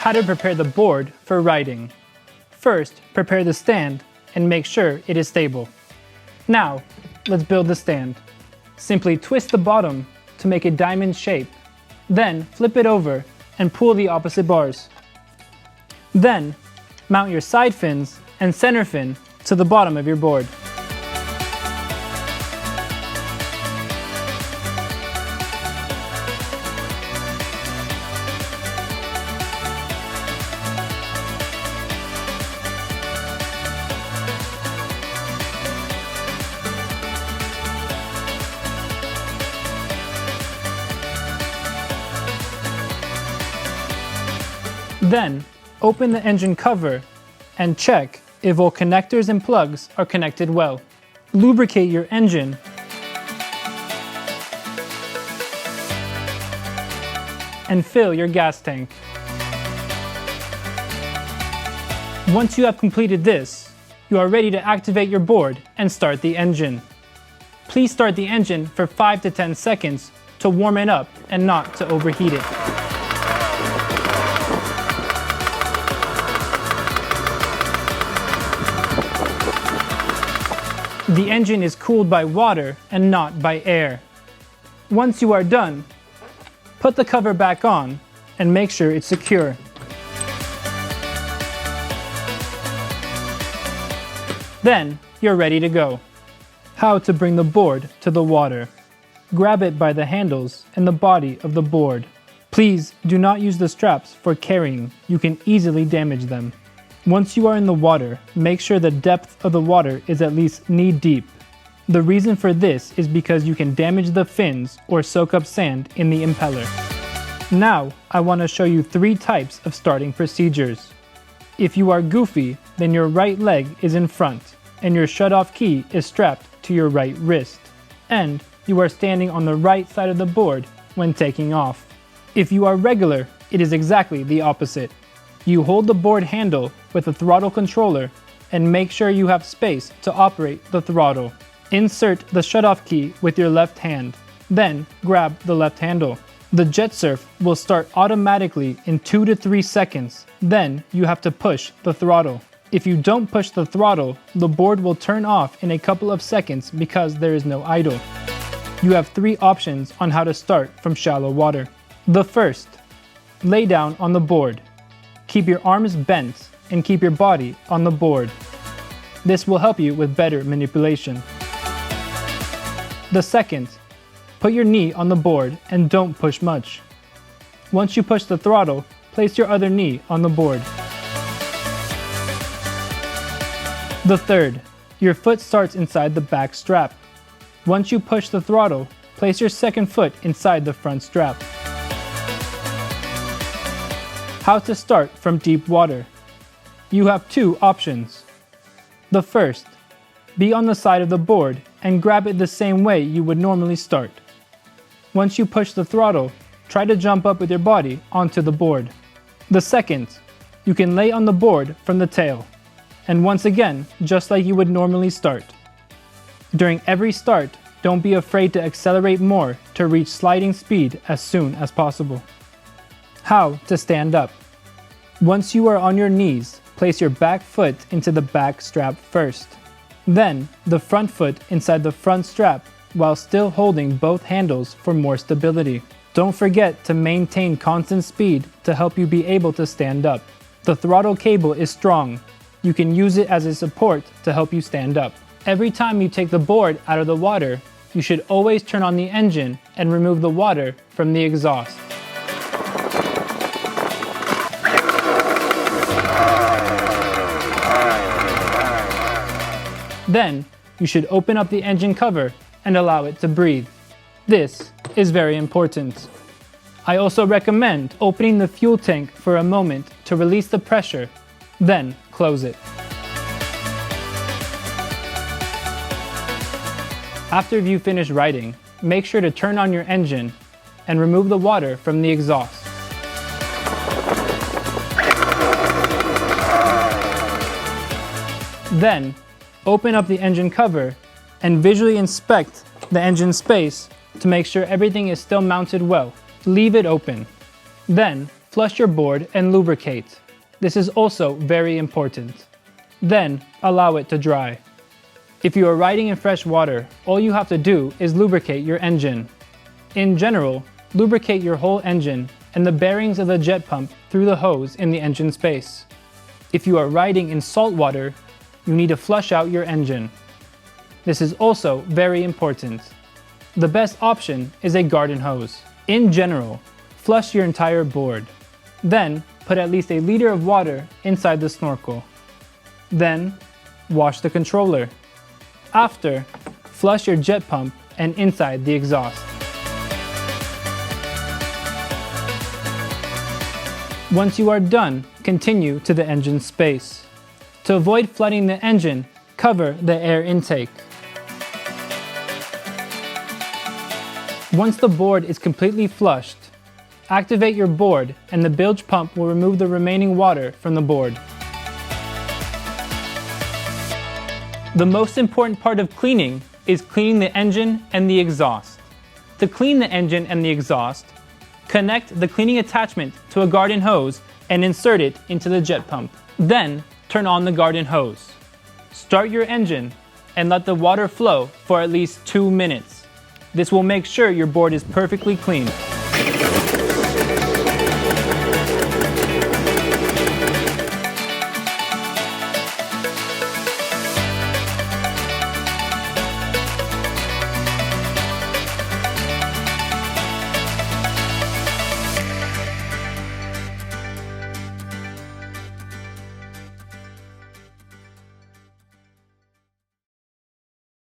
How to prepare the board for riding. First, prepare the stand and make sure it is stable. Now, let's build the stand. Simply twist the bottom to make a diamond shape. Then, flip it over and pull the opposite bars. Then, mount your side fins and center fin to the bottom of your board. Then, open the engine cover and check if all connectors and plugs are connected well. Lubricate your engine and fill your gas tank. Once you have completed this, you are ready to activate your board and start the engine. Please start the engine for 5 to 10 seconds to warm it up and not to overheat it. The engine is cooled by water and not by air. Once you are done, put the cover back on and make sure it's secure. Then you're ready to go. How to bring the board to the water. Grab it by the handles and the body of the board. Please do not use the straps for carrying. You can easily damage them. Once you are in the water, make sure the depth of the water is at least knee-deep. The reason for this is because you can damage the fins or soak up sand in the impeller. Now, I want to show you 3 types of starting procedures. If you are goofy, then your right leg is in front, and your shut-off key is strapped to your right wrist, and you are standing on the right side of the board when taking off. If you are regular, it is exactly the opposite. You hold the board handle with the throttle controller and make sure you have space to operate the throttle. Insert the shutoff key with your left hand, then grab the left handle. The Jetsurf will start automatically in 2 to 3 seconds, then you have to push the throttle. If you don't push the throttle, the board will turn off in a couple of seconds because there is no idle. You have 3 options on how to start from shallow water. The first, lay down on the board. Keep your arms bent and keep your body on the board. This will help you with better manipulation. The second, put your knee on the board and don't push much. Once you push the throttle, place your other knee on the board. The third, your foot starts inside the back strap. Once you push the throttle, place your second foot inside the front strap. How to start from deep water. You have 2 options. The first, be on the side of the board and grab it the same way you would normally start. Once you push the throttle, try to jump up with your body onto the board. The second, you can lay on the board from the tail. And once again, just like you would normally start. During every start, don't be afraid to accelerate more to reach sliding speed as soon as possible. How to stand up. Once you are on your knees, place your back foot into the back strap first. Then, the front foot inside the front strap while still holding both handles for more stability. Don't forget to maintain constant speed to help you be able to stand up. The throttle cable is strong. You can use it as a support to help you stand up. Every time you take the board out of the water, you should always turn on the engine and remove the water from the exhaust. Then, you should open up the engine cover and allow it to breathe. This is very important. I also recommend opening the fuel tank for a moment to release the pressure, then close it. After you finish riding, make sure to turn on your engine and remove the water from the exhaust. Then, open up the engine cover and visually inspect the engine space to make sure everything is still mounted well. Leave it open. Then, flush your board and lubricate. This is also very important. Then, allow it to dry. If you are riding in fresh water, all you have to do is lubricate your engine. In general, lubricate your whole engine and the bearings of the jet pump through the hose in the engine space. If you are riding in salt water, you need to flush out your engine. This is also very important. The best option is a garden hose. In general, flush your entire board. Then, put at least a liter of water inside the snorkel. Then, wash the controller. After, flush your jet pump and inside the exhaust. Once you are done, continue to the engine space. To avoid flooding the engine, cover the air intake. Once the board is completely flushed, activate your board and the bilge pump will remove the remaining water from the board. The most important part of cleaning is cleaning the engine and the exhaust. To clean the engine and the exhaust, connect the cleaning attachment to a garden hose and insert it into the jet pump. Then, turn on the garden hose. Start your engine and let the water flow for at least 2 minutes. This will make sure your board is perfectly clean.